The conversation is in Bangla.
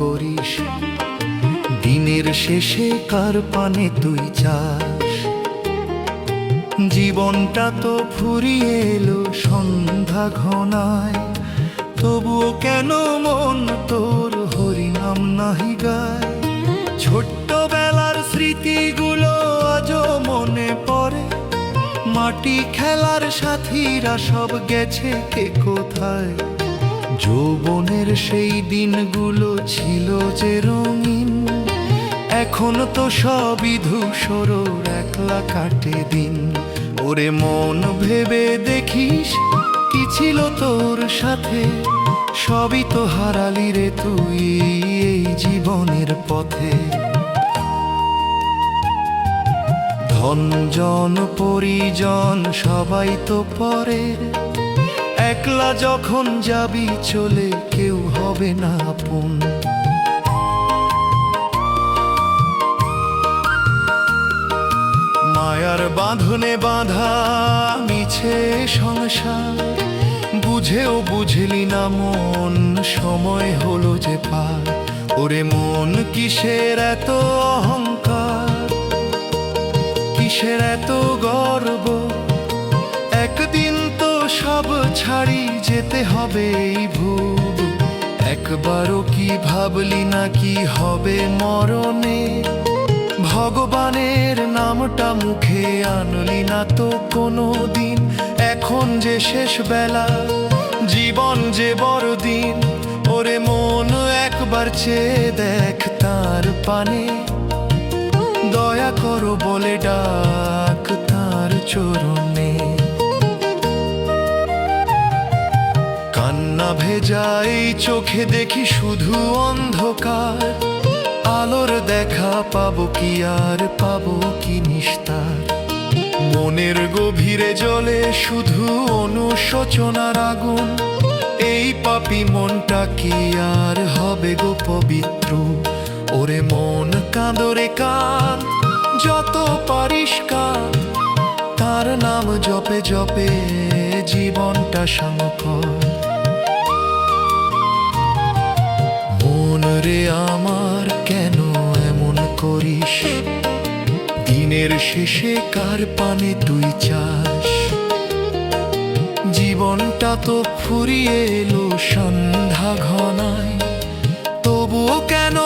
করিস, দিনের শেষে কার পানে তুই চাস। জীবনটা তো ফুরিয়ে এলো সন্ধ্যা ঘনায়, তবুও কেন মন তোর হরিনাম নাহি গায়। ছোট্টবেলার স্মৃতিগুলো আজও মনে পড়ে, মাটি খেলার সাথীরা সব গেছে কে কোথায়। যৌবনের সেই দিনগুলো ছিল যে রঙিন, এখন তো সবই ধূসর, একলা কাটে দিন। ওরে মন ভেবে দেখিস কি ছিল তোর সাথে, সবই তো হারালি রে তুই এই জীবনের পথে। ধন জন পরিজন সবাই তো পরের, একলা যখন যাবি চলে কেউ হবে না আপন। মায়ার বাঁধনে বাঁধা মিছে সংসার, বুঝেও বুঝলি না মন, সময় হলো যে পার। ওরে মন কিসের এত অহংকার, কিসের এত গর্ব, একদিন তো সব ছাড়ি যেতে হবে এই ভুব। একবারও কি ভাবলি না কি হবে মরণে, ভগবানের নামটা মুখে আনলি না তো কোনো দিন। এখন যে শেষ বেলা, জীবন যে বড় দিন, ওরে মন একবার চেয়ে দেখ তার পানে, দয়া করো বলে ডাক তার চরণে। কান্না ভেজা এই চোখে দেখি শুধু অন্ধকার, আলোর দেখা পাবো কি আর পাবো কি নিস্তার। মনের গভীরে জ্বলে শুধু অনুশোচনার আগুন, এই পাপী মনটা কি আর হবে গো পবিত্র। ওরে মন কাঁদরে কান, যত পারিস কান, তার নাম জপে জপে জীবনটা সাঙ্গকর। মন রে আমার কেন এমন করিস, দিনের শেষে কার পানে তুই চাস। জীবনটা তো ফুরিয়ে এলো সন্ধ্যা ঘনায়, তবুও কেন